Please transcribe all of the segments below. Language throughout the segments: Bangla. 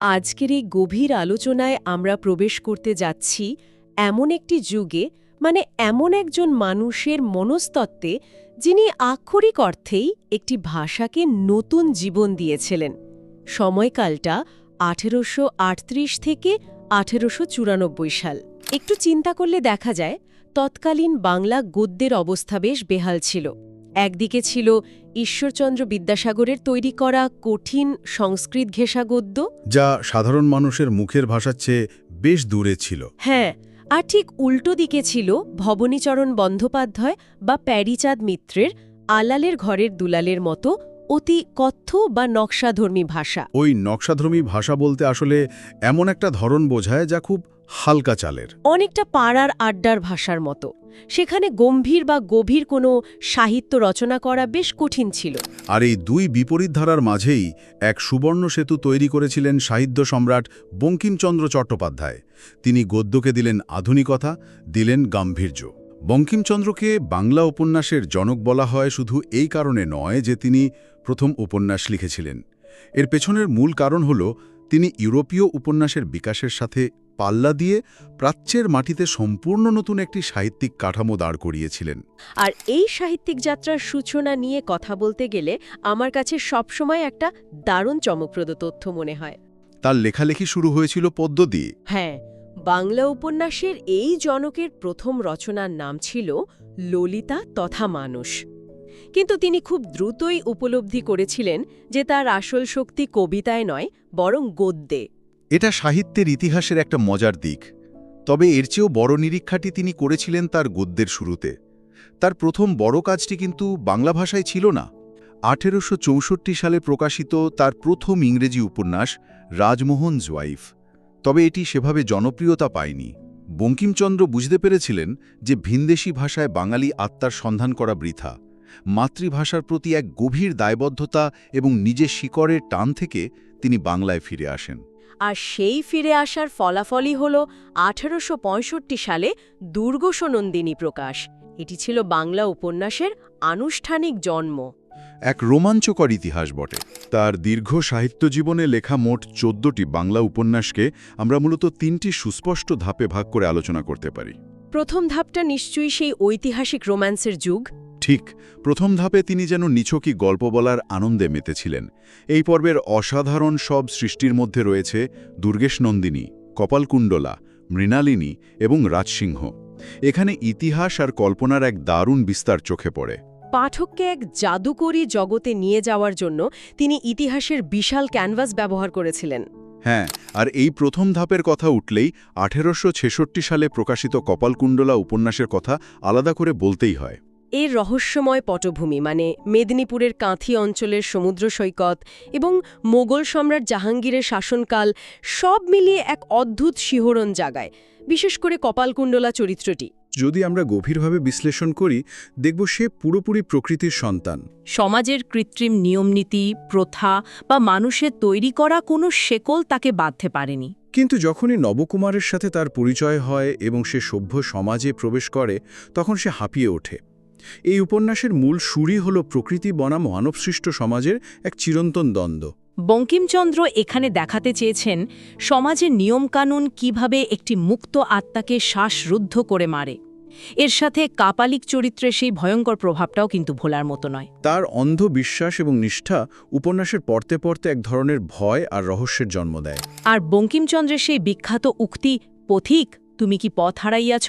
আজকের এই গভীর আলোচনায় আমরা প্রবেশ করতে যাচ্ছি এমন একটি যুগে, এমন একজন মানুষের মনস্তত্ত্বে, যিনি আক্ষরিক অর্থেই একটি ভাষাকে নতুন জীবন দিয়েছিলেন। সময়কালটা ১৮৩৮ থেকে ১৮৯৪ সাল। একটু চিন্তা করলে দেখা যায় তৎকালীন বাংলা গদ্যের অবস্থা বেশ বেহাল ছিল। একদিকে ছিল ঈশ্বরচন্দ্র বিদ্যাসাগরের তৈরি করা কঠিন সংস্কৃত ঘেঁষা গদ্য, যা সাধারণ মানুষের মুখের ভাষার চেয়ে বেশ দূরে ছিল। হ্যাঁ, আর ঠিক উল্টো দিকে ছিল ভবনীচরণ বন্দ্যোপাধ্যায় বা প্যারীচাঁদ মিত্রের আলালের ঘরের দুলালের মতো অতি কথ্য বা নকশাধর্মী ভাষা। ওই নকশাধর্মী ভাষা বলতে আসলে এমন একটা ধরন বোঝায় যা খুব হালকা চালের, অনেকটা পাড়ার আড্ডার ভাষার মতো। সেখানে গম্ভীর বা গভীর কোনো সাহিত্য রচনা করা বেশ কঠিন ছিল। আর এই দুই বিপরীত ধারার মাঝেই এক সুবর্ণ সেতু তৈরি করেছিলেন সাহিত্য সম্রাট বঙ্কিমচন্দ্র চট্টোপাধ্যায়। তিনি গদ্যকে দিলেন আধুনিকতা, দিলেন গাম্ভীর্য। বঙ্কিমচন্দ্রকে বাংলা উপন্যাসের জনক বলা হয় শুধু এই কারণে নয় যে তিনি প্রথম উপন্যাস লিখেছিলেন। এর পেছনের মূল কারণ হল তিনি ইউরোপীয় উপন্যাসের বিকাশের সাথে পাল্লা দিয়ে প্রাচ্যের মাটিতে সম্পূর্ণ নতুন একটি সাহিত্যিক কাঠামো দাঁড় করিয়েছিলেন। আর এই সাহিত্যিক যাত্রার সূচনা নিয়ে কথা বলতে গেলে আমার কাছে সবসময় একটা দারুণ চমকপ্রদ তথ্য মনে হয়। তার লেখালেখি শুরু হয়েছিল পদ্য দিয়ে। হ্যাঁ, বাংলা উপন্যাসের এই জনকের প্রথম রচনার নাম ছিল ললিতা তথা মানুষ। কিন্তু তিনি খুব দ্রুতই উপলব্ধি করেছিলেন যে তার আসল শক্তি কবিতায় নয়, বরং গদ্যে। এটা সাহিত্যের ইতিহাসের একটা মজার দিক। তবে এর চেয়েও বড় নিরীক্ষাটি তিনি করেছিলেন তার গদ্যের শুরুতে। তার প্রথম বড় কাজটি কিন্তু বাংলা ভাষায় ছিল না। ১৮৬৪ সালে প্রকাশিত তার প্রথম ইংরেজি উপন্যাস রাজমোহন'স ওয়াইফ। তবে এটি সেভাবে জনপ্রিয়তা পায়নি। বঙ্কিমচন্দ্র বুঝতে পেরেছিলেন যে ভিনদেশী ভাষায় বাঙালি আত্মার সন্ধান করা বৃথা। মাতৃভাষার প্রতি এক গভীর দায়বদ্ধতা এবং নিজের শিকড়ের টান থেকে তিনি বাংলায় ফিরে আসেন। আর সেই ফিরে আসার ফলাফলই হল ১৮৬৫ সালে দুর্গসনন্দিনী প্রকাশ। এটি ছিল বাংলা উপন্যাসের আনুষ্ঠানিক জন্ম। এক রোমাঞ্চকর ইতিহাস বটে। তার দীর্ঘ সাহিত্য জীবনে লেখা মোট ১৪টি বাংলা উপন্যাসকে আমরা মূলত ৩টি সুস্পষ্ট ধাপে ভাগ করে আলোচনা করতে পারি। প্রথম ধাপটা নিশ্চয়ই সেই ঐতিহাসিক রোম্যান্সের যুগ। ঠিক, প্রথম ধাপে তিনি যেন নিছকই গল্প বলার আনন্দে মেতেছিলেন। এই পর্বের অসাধারণ সব সৃষ্টির মধ্যে রয়েছে দুর্গেশনন্দিনী, কপালকুণ্ডলা, মৃণালিনী এবং রাজসিংহ। এখানে ইতিহাস আর কল্পনার এক দারুণ বিস্তার চোখে পড়ে। পাঠককে এক জাদুকরী জগতে নিয়ে যাওয়ার জন্য তিনি ইতিহাসের বিশাল ক্যানভাস ব্যবহার করেছিলেন। হ্যাঁ, আর এই প্রথম ধাপের কথা উঠলেই ১৮৬৬ সালে প্রকাশিত কপালকুণ্ডলা উপন্যাসের কথা আলাদা করে বলতেই হয়। এর রহস্যময় পটভূমি, মেদিনীপুরের কাঁথি অঞ্চলের সমুদ্র সৈকত এবং মোগল সম্রাট জাহাঙ্গীরের শাসনকাল, সব মিলিয়ে এক অদ্ভুত শিহরণ জাগায়, বিশেষ করে কপালকুণ্ডলা চরিত্রটি। যদি আমরা গভীরভাবে বিশ্লেষণ করি, দেখব সে পুরোপুরি প্রকৃতির সন্তান। সমাজের কৃত্রিম নিয়মনীতি, প্রথা বা মানুষের তৈরি করা কোনো শেকল তাকে বাঁধতে পারেনি। কিন্তু যখনই নবকুমারের সাথে তার পরিচয় হয় এবং সে সভ্য সমাজে প্রবেশ করে, তখন সে হাঁপিয়ে ওঠে। এই উপন্যাসের মূল সুরই হল প্রকৃতি বনাম মানবসৃষ্ট সমাজের এক চিরন্তন দ্বন্দ্ব। বঙ্কিমচন্দ্র এখানে দেখাতে চেয়েছেন সমাজের নিয়মকানুন কিভাবে একটি মুক্ত আত্মাকে শ্বাসরুদ্ধ করে মারে। এর সাথে কাপালিক চরিত্রের সেই ভয়ঙ্কর প্রভাবটাও কিন্তু ভোলার মতো নয়। তার অন্ধ বিশ্বাস এবং নিষ্ঠা উপন্যাসের পড়তে পড়তে এক ধরনের ভয় আর রহস্যের জন্ম দেয়। আর বঙ্কিমচন্দ্রের সেই বিখ্যাত উক্তি, পথিক তুমি কি পথ হারাইয়াছ,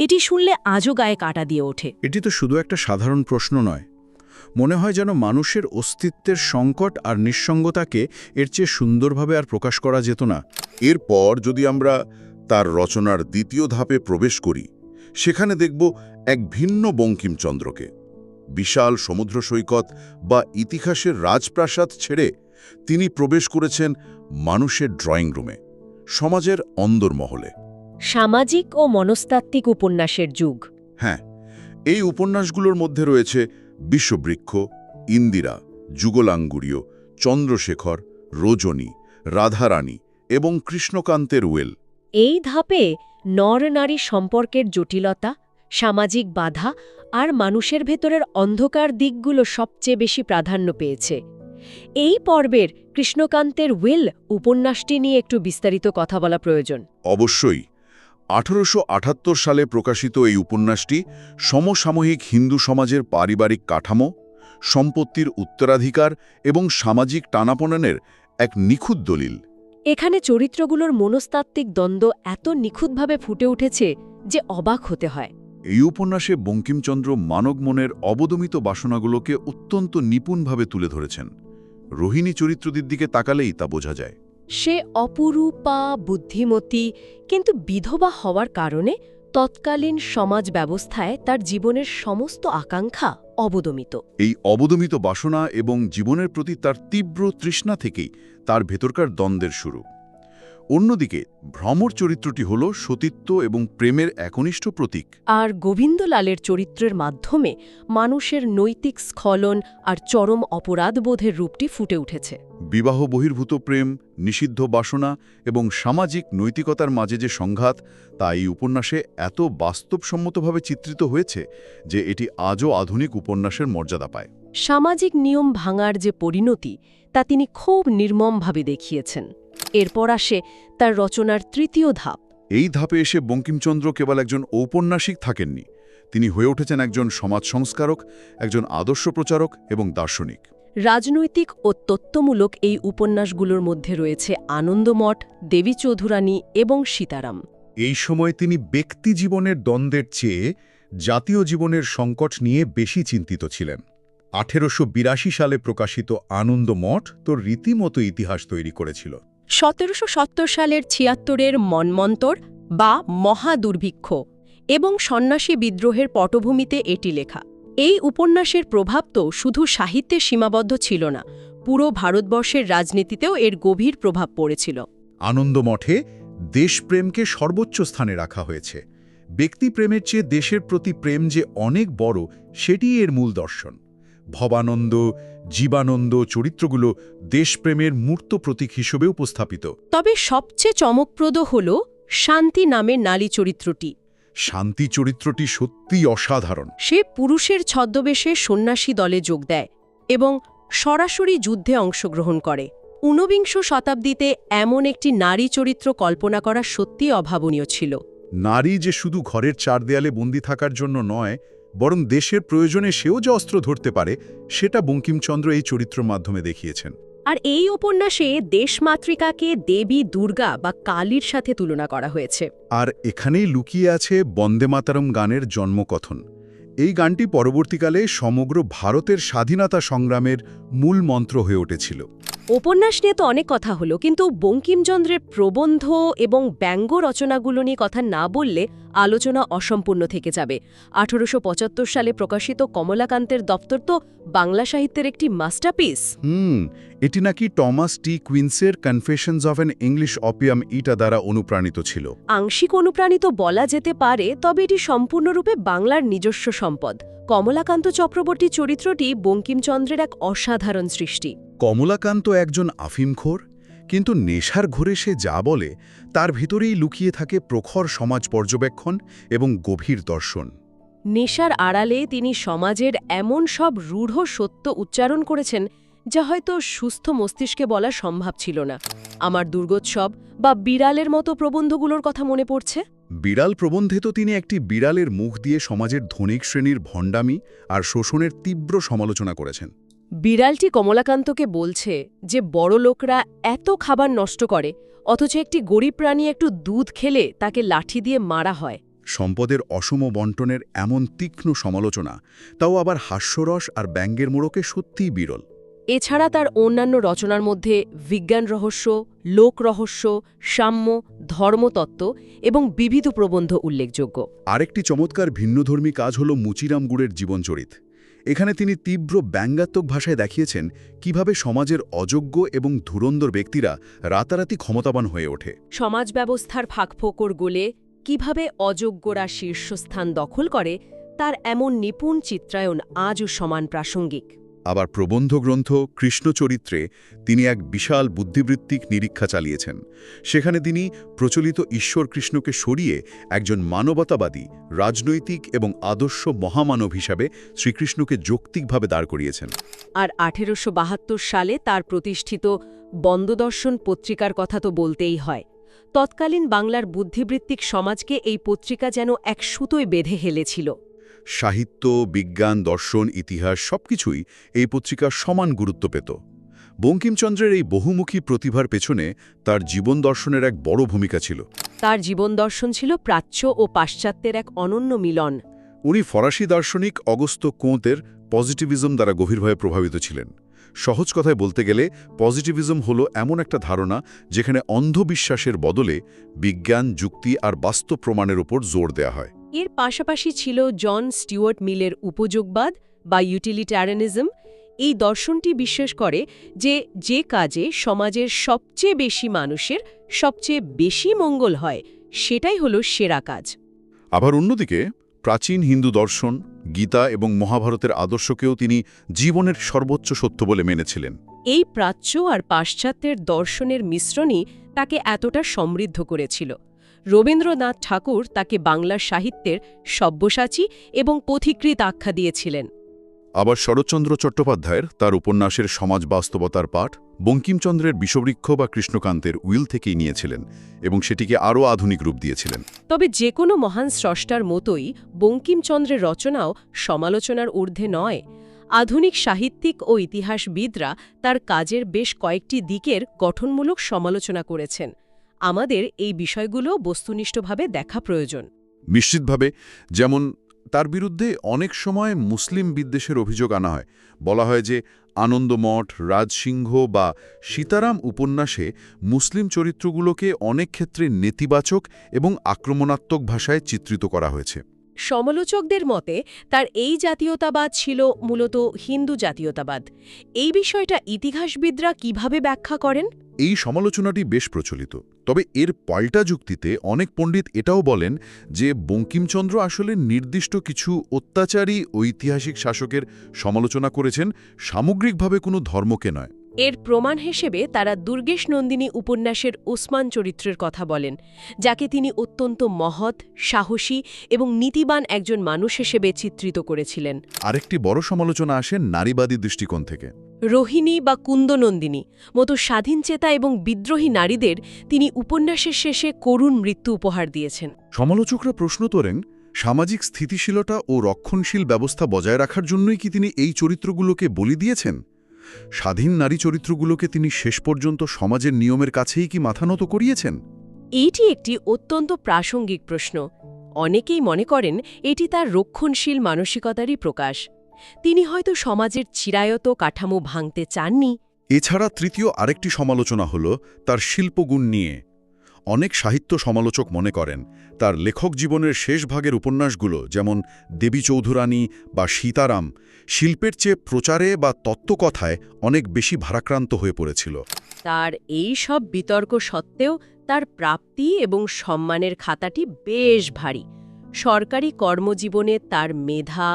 এটি শুনলে আজও গায়ে কাঁটা দিয়ে ওঠে। এটি তো শুধু একটা সাধারণ প্রশ্ন নয়, মনে হয় যেন মানুষের অস্তিত্বের সংকট আর নিঃসঙ্গতাকে এর চেয়ে সুন্দরভাবে আর প্রকাশ করা যেত না। এরপর যদি আমরা তার রচনার দ্বিতীয় ধাপে প্রবেশ করি, সেখানে দেখব এক ভিন্ন বঙ্কিমচন্দ্রকে। বিশাল সমুদ্র সৈকত বা ইতিহাসের রাজপ্রাসাদ ছেড়ে তিনি প্রবেশ করেছেন মানুষের ড্রয়িং রুমে, সমাজের অন্দরমহলে। সামাজিক ও মনস্তাত্ত্বিক উপন্যাসের যুগ। হ্যাঁ, এই উপন্যাসগুলোর মধ্যে রয়েছে বিশ্ববৃক্ষ, ইন্দিরা, যুগলাঙ্গুরীয়, চন্দ্রশেখর, রজনী, রাধারানী এবং কৃষ্ণকান্তের ওয়েল। এই ধাপে নর-নারী সম্পর্কের জটিলতা, সামাজিক বাধা আর মানুষের ভেতরের অন্ধকার দিকগুলো সবচেয়ে বেশি প্রাধান্য পেয়েছে। এই পর্বের কৃষ্ণকান্তের উইল উপন্যাসটি নিয়ে একটু বিস্তারিত কথা বলা প্রয়োজন। অবশ্যই 1878 সালে প্রকাশিত এই উপন্যাসটি সমসাময়িক হিন্দু সমাজের পারিবারিক কাঠামো, সম্পত্তির উত্তরাধিকার এবং সামাজিক টানাপোড়েনের এক নিখুঁত দলিল। এখানে চরিত্রগুলোর মনস্তাত্ত্বিক দ্বন্দ্ব এত নিখুঁতভাবে ফুটে উঠেছে যে অবাক হতে হয়। এই উপন্যাসে বঙ্কিমচন্দ্র মানব মনের অবদমিত বাসনাগুলোকে অত্যন্ত নিপুণভাবে তুলে ধরেছেন। রোহিণী চরিত্রটির দিকে তাকালেই তা বোঝা যায়। সে অপরূপা, বুদ্ধিমতী, কিন্তু বিধবা হওয়ার কারণে তৎকালীন সমাজ ব্যবস্থায় তার জীবনের সমস্ত আকাঙ্ক্ষা অবদমিত। এই অবদমিত বাসনা এবং জীবনের প্রতি তার তীব্র তৃষ্ণা থেকেই তার ভেতরকার দ্বন্দ্বের শুরু। অন্যদিকে ভ্রমর চরিত্রটি হল সতীত্ব এবং প্রেমের একনিষ্ঠ প্রতীক। আর গোবিন্দলালের চরিত্রের মাধ্যমে মানুষের নৈতিক স্খলন আর চরম অপরাধবোধের রূপটি ফুটে উঠেছে। বিবাহ বহির্ভূত প্রেম, নিষিদ্ধ বাসনা এবং সামাজিক নৈতিকতার মাঝে যে সংঘাত, তা এই উপন্যাসে এত বাস্তবসম্মতভাবে চিত্রিত হয়েছে যে এটি আজও আধুনিক উপন্যাসের মর্যাদা পায়। সামাজিক নিয়ম ভাঙার যে পরিণতি, তা তিনি খুব নির্মমভাবে দেখিয়েছেন। এরপর আসে তার রচনার তৃতীয় ধাপ। এই ধাপে এসে বঙ্কিমচন্দ্র কেবল একজন ঔপন্যাসিক থাকেননি, তিনি হয়ে উঠেছেন একজন সমাজ সংস্কারক, একজন আদর্শ প্রচারক এবং দার্শনিক। রাজনৈতিক ও তত্ত্বমূলক এই উপন্যাসগুলোর মধ্যে রয়েছে আনন্দমঠ, দেবী চৌধুরানী এবং সীতারাম। এই সময় তিনি ব্যক্তি জীবনের দ্বন্দ্বের চেয়ে জাতীয় জীবনের সংকট নিয়ে বেশি চিন্তিত ছিলেন। 1882 সালে প্রকাশিত আনন্দমঠ তো রীতিমতো ইতিহাস তৈরি করেছিল। 1770 সালের 76-এর মন্বন্তর বা মহাদুর্ভিক্ষ এবং সন্ন্যাসী বিদ্রোহের পটভূমিতে এটি লেখা। এই উপন্যাসের প্রভাব তো শুধু সাহিত্যে সীমাবদ্ধ ছিল না, পুরো ভারতবর্ষের রাজনীতিতেও এর গভীর প্রভাব পড়েছিল। আনন্দমঠে দেশপ্রেমকে সর্বোচ্চ স্থানে রাখা হয়েছে। ব্যক্তিপ্রেমের চেয়ে দেশের প্রতি প্রেম যে অনেক বড়, সেটি এর মূল দর্শন। ভবানন্দ, জীবানন্দ চরিত্রগুলো দেশপ্রেমের মূর্ত প্রতীক হিসেবে উপস্থাপিত। তবে সবচেয়ে চমকপ্রদ হল শান্তি নামের নারী চরিত্রটি। শান্তি চরিত্রটি সত্যিই অসাধারণ। সে পুরুষের ছদ্মবেশে সন্ন্যাসী দলে যোগ দেয় এবং সরাসরি যুদ্ধে অংশগ্রহণ করে। 19বিংশ শতাব্দীতে এমন একটি নারী চরিত্র কল্পনা করা সত্যিই অভাবনীয় ছিল। নারী যে শুধু ঘরের চার দেয়ালে বন্দী থাকার জন্য নয়, বরং দেশের প্রয়োজনে সেও যে অস্ত্র ধরতে পারে, সেটা বঙ্কিমচন্দ্র এই চরিত্রের মাধ্যমে দেখিয়েছেন। আর এই উপন্যাসে দেশমাতৃকাকে দেবী দুর্গা বা কালীর সাথে তুলনা করা হয়েছে। আর এখানেই লুকিয়ে আছে বন্দে মাতরম গানের জন্মকথন। এই গানটি পরবর্তীকালে সমগ্র ভারতের স্বাধীনতা সংগ্রামের মূল মন্ত্র হয়ে উঠেছিল। উপন্যাস নিয়ে তো অনেক কথা হলো, কিন্তু বঙ্কিমচন্দ্রের প্রবন্ধ এবং ব্যঙ্গ রচনাগুলো নিয়ে কথা না বললে আলোচনা অসম্পূর্ণ থেকে যাবে। 1875 সালে প্রকাশিত কমলাকান্তের দপ্তর তো বাংলা সাহিত্যের একটি মাস্টারপিস। এটি নাকি টমাস টি কুইন্সের confessions of an English opium eater দ্বারা অনুপ্রাণিত ছিল। আংশিক অনুপ্রাণিত বলা যেতে পারে, তবে এটি সম্পূর্ণরূপে বাংলার নিজস্ব সম্পদ। কমলাকান্ত চক্রবর্তী চরিত্রটি বঙ্কিমচন্দ্রের এক অসাধারণ সৃষ্টি। কমলাকান্ত একজন আফিমখোর, কিন্তু নেশার ঘোরে সে যা বলে তার ভিতরেই লুকিয়ে থাকে প্রখর সমাজ পর্যবেক্ষণ এবং গভীর দর্শন। নেশার আড়ালে তিনি সমাজের এমন সব রূঢ় সত্য উচ্চারণ করেছেন যা হয়তো সুস্থ মস্তিষ্কে বলা সম্ভব ছিল না। আমার দুর্গোৎসব বা বিড়ালের মতো প্রবন্ধগুলোর কথা মনে পড়ছে। বিড়াল প্রবন্ধে তো তিনি একটি বিড়ালের মুখ দিয়ে সমাজের ধনিক শ্রেণীর ভণ্ডামি আর শোষণের তীব্র সমালোচনা করেছেন। বিড়ালটি কমলাকান্তকে বলছে যে বড় লোকরা এত খাবার নষ্ট করে, অথচ একটি গরিব প্রাণী একটু দুধ খেলে তাকে লাঠি দিয়ে মারা হয়। সম্পদের অসম বণ্টনের এমন তীক্ষ্ণ সমালোচনা, তাও আবার হাস্যরস আর ব্যঙ্গের মোড়কে সত্যিই বিরল। এছাড়া তার অন্যান্য রচনার মধ্যে বিজ্ঞান রহস্য, লোক রহস্য, সাম্য, ধর্মতত্ত্ব এবং বিবিধ প্রবন্ধ উল্লেখযোগ্য। আরেকটি চমৎকার ভিন্নধর্মী কাজ হল মুচিরাম গুড়ের জীবনচরিত। এখানে তিনি তীব্র ব্যঙ্গাত্মক ভাষায় দেখিয়েছেন কিভাবে সমাজের অযোগ্য এবং ধুরন্ধর ব্যক্তিরা রাতারাতি ক্ষমতাবান হয়ে ওঠে। সমাজ ব্যবস্থার ফাঁকফোকর গোলে কিভাবে অযোগ্যরা শীর্ষস্থান দখল করে, তার এমন নিপুণ চিত্রায়ন আজও সমান প্রাসঙ্গিক। আবার প্রবন্ধ গ্রন্থ কৃষ্ণচরিত্রে তিনি এক বিশাল বুদ্ধিবৃত্তিক নিরীক্ষা চালিয়েছেন। সেখানে তিনি প্রচলিত ঈশ্বর কৃষ্ণকে সরিয়ে একজন মানবতাবাদী, রাজনৈতিক এবং আদর্শ মহামানব হিসাবে শ্রীকৃষ্ণকে যৌক্তিকভাবে দাঁড় করিয়েছেন। আর 1872 সালে তার প্রতিষ্ঠিত বন্দদর্শন পত্রিকার কথা তো বলতেই হয়। তৎকালীন বাংলার বুদ্ধিবৃত্তিক সমাজকে এই পত্রিকা যেন এক সুতোয় বেঁধে হেলেছিল। সাহিত্য, বিজ্ঞান, দর্শন, ইতিহাস সবকিছুই এই পত্রিকার সমান গুরুত্ব পেত। বঙ্কিমচন্দ্রের এই বহুমুখী প্রতিভার পেছনে তার জীবন দর্শনের এক বড় ভূমিকা ছিল। তার জীবন দর্শন ছিল প্রাচ্য ও পাশ্চাত্যের এক অনন্য মিলন। উনি ফরাসি দার্শনিক অগস্ত কোঁতের পজিটিভিজম দ্বারা গভীরভাবে প্রভাবিত ছিলেন। সহজ কথায় বলতে গেলে পজিটিভিজম হলো এমন একটা ধারণা যেখানে অন্ধবিশ্বাসের বদলে বিজ্ঞান, যুক্তি আর বাস্তব প্রমাণের উপর জোর দেয়া হয়। এর পাশাপাশি ছিল জন স্টিওয়ার্ট মিলের উপযোগবাদ বা ইউটিলিটারিয়ানিজম। এই দর্শনটি বিশ্বাস করে যে কাজে সমাজের সবচেয়ে বেশি মানুষের সবচেয়ে বেশি মঙ্গল হয় সেটাই হলো সেরা কাজ। আবার অন্যদিকে প্রাচীন হিন্দু দর্শন, গীতা এবং মহাভারতের আদর্শকেও তিনি জীবনের সর্বোচ্চ সত্য বলে মেনেছিলেন। এই প্রাচ্য আর পাশ্চাত্যের দর্শনের মিশ্রণই তাকে এতটা সমৃদ্ধ করেছিল। রবীন্দ্রনাথ ঠাকুর তাকে বাংলা সাহিত্যের সব্যসাচী এবং পথিকৃৎ আখ্যা দিয়েছিলেন। আবার শরৎচন্দ্র চট্টোপাধ্যায়ের তার উপন্যাসের সমাজ বাস্তবতার পাঠ বঙ্কিমচন্দ্রের বিষবৃক্ষ বা কৃষ্ণকান্তের উইল থেকেই নিয়েছিলেন এবং সেটিকে আরও আধুনিক রূপ দিয়েছিলেন। তবে যে কোনো মহান স্রষ্টার মতোই বঙ্কিমচন্দ্রের রচনাও সমালোচনার ঊর্ধ্বে নয়। আধুনিক সাহিত্যিক ও ইতিহাসবিদরা তার কাজের বেশ কয়েকটি দিকের গঠনমূলক সমালোচনা করেছেন। আমাদের এই বিষয়গুলো বস্তুনিষ্ঠভাবে দেখা প্রয়োজন। নিশ্চিতভাবে, যেমন তার বিরুদ্ধে অনেক সময় মুসলিম বিদ্বেষের অভিযোগ আনা হয়। বলা হয় যে আনন্দমঠ, রাজসিংহ বা সীতারাম উপন্যাসে মুসলিম চরিত্রগুলোকে অনেক ক্ষেত্রে নেতিবাচক এবং আক্রমণাত্মক ভাষায় চিত্রিত করা হয়েছে। সমালোচকদের মতে তার এই জাতীয়তাবাদ ছিল মূলত হিন্দু জাতীয়তাবাদ। এই বিষয়টা ইতিহাসবিদরা কিভাবে ব্যাখ্যা করেন? এই সমালোচনাটি বেশ প্রচলিত। তবে এর পাল্টা যুক্তিতে অনেক পণ্ডিত এটাও বলেন যে বঙ্কিমচন্দ্র আসলে নির্দিষ্ট কিছু অত্যাচারী ঐতিহাসিক শাসকের সমালোচনা করেছেন, সামগ্রিকভাবে কোনো ধর্মকে নয়। এর প্রমাণ হিসেবে তারা দুর্গেশ নন্দিনী উপন্যাসের ওসমান চরিত্রের কথা বলেন, যাকে তিনি অত্যন্ত মহৎ, সাহসী এবং নীতিবান একজন মানুষ হিসেবে চিত্রিত করেছিলেন। আরেকটি বড় সমালোচনা আসে নারীবাদী দৃষ্টিকোণ থেকে। রোহিণী বা কুন্দনন্দিনী মতো স্বাধীনচেতা এবং বিদ্রোহী নারীদের তিনি উপন্যাসের শেষে করুণ মৃত্যু উপহার দিয়েছেন। সমালোচকরা প্রশ্ন তোলেন, সামাজিক স্থিতিশীলতা ও রক্ষণশীল ব্যবস্থা বজায় রাখার জন্যই কি তিনি এই চরিত্রগুলোকে বলি দিয়েছেন? স্বাধীন নারী চরিত্রগুলোকে তিনি শেষ পর্যন্ত সমাজের নিয়মের কাছেই কি মাথা নত করিয়েছেন? এইটি একটি অত্যন্ত প্রাসঙ্গিক প্রশ্ন। অনেকেই মনে করেন এটি তার রক্ষণশীল মানসিকতারই প্রকাশ। তিনি হয়তো সমাজের চিরায়ত কাঠামো ভাঙতে চাননি। এছাড়া তৃতীয় আরেকটি সমালোচনা হল তার শিল্পগুণ নিয়ে। অনেক সাহিত্য সমালোচক মনে করেন তার লেখক জীবনের শেষ ভাগের উপন্যাসগুলো, যেমন দেবী চৌধুরানী বা সীতারাম, শিল্পের চেয়ে প্রচারে বা তত্ত্বকথায় অনেক বেশি ভারাক্রান্ত হয়ে পড়েছিল। তার এই সব বিতর্ক সত্ত্বেও তার প্রাপ্তি এবং সম্মানের খাতাটি বেশ ভারী। সরকারি কর্মজীবনে তার মেধা,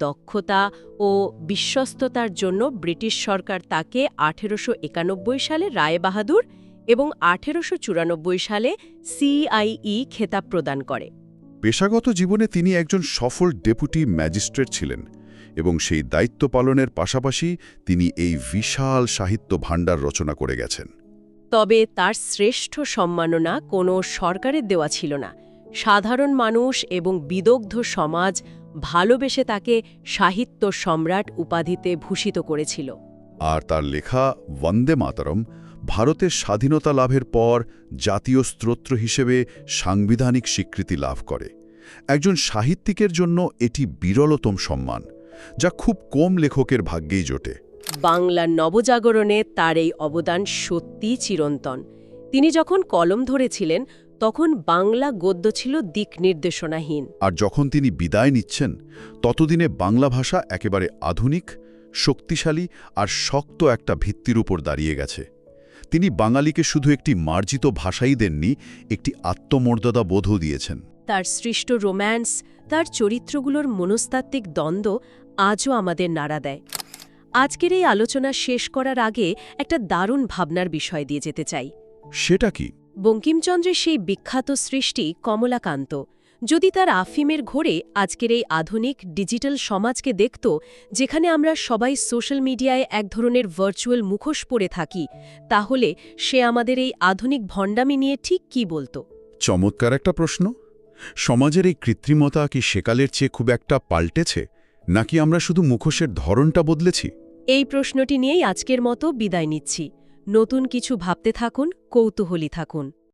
দক্ষতা ও বিশ্বস্ততার জন্য ব্রিটিশ সরকার তাকে 1891 সালে রায় বাহাদুর এবং 1894 সালে CIE খেতাব প্রদান করে। পেশাগত জীবনে তিনি একজন সফল ডেপুটি ম্যাজিস্ট্রেট ছিলেন এবং সেই দায়িত্ব পালনের পাশাপাশি তিনি এই বিশাল সাহিত্য ভাণ্ডার রচনা করে গেছেন। তবে তার শ্রেষ্ঠ সম্মাননা কোনো সরকারের দেওয়া ছিল না। সাধারণ মানুষ এবং বিদগ্ধ সমাজ ভালোবেসে তাকে সাহিত্য সম্রাট উপাধিতে ভূষিত করেছিল। আর তার লেখা বন্দে মাতরম ভারতের স্বাধীনতা লাভের পর জাতীয় স্তোত্র হিসেবে সাংবিধানিক স্বীকৃতি লাভ করে। একজন সাহিত্যিকের জন্য এটি বিরলতম সম্মান, যা খুব কম লেখকের ভাগ্যেই জোটে। বাংলা নবজাগরণে তার এই অবদান সত্যিই চিরন্তন। তিনি যখন কলম ধরেছিলেন তখন বাংলা গদ্য ছিল দিক নির্দেশনাহীন। আর যখন তিনি বিদায় নিচ্ছেন ততদিনে বাংলা ভাষা একেবারে আধুনিক, শক্তিশালী আর শক্ত একটা ভিত্তির উপর দাঁড়িয়ে গেছে। তিনি বাঙালিকে শুধু একটি মার্জিত ভাষাই দেননি, একটি আত্মমর্যাদা বোধও দিয়েছেন। তার সৃষ্ট রোম্যান্স, তার চরিত্রগুলোর মনস্তাত্ত্বিক দ্বন্দ্ব আজও আমাদের নাড়া দেয়। আজকের এই আলোচনা শেষ করার আগে একটা দারুণ ভাবনার বিষয় দিয়ে যেতে চাই। সেটা কি? বঙ্কিমচন্দ্রের সেই বিখ্যাত সৃষ্টি কমলাকান্ত যদি তার আফিমের ঘোরে আজকের এই আধুনিক ডিজিটাল সমাজকে দেখত, যেখানে আমরা সবাই সোশ্যাল মিডিয়ায় এক ধরনের ভার্চুয়াল মুখোশ পরে থাকি, তাহলে সে আমাদের এই আধুনিক ভণ্ডামি নিয়ে ঠিক কী বলতো? চমৎকার একটা প্রশ্ন। সমাজের এই কৃত্রিমতা কি সেকালের চেয়ে খুব একটা পাল্টেছে, নাকি আমরা শুধু মুখোশের ধরনটা বদলেছি? এই প্রশ্নটি নিয়েই আজকের মতো বিদায় নিচ্ছি। নতুন কিছু ভাবতে থাকুন, কৌতূহলী থাকুন।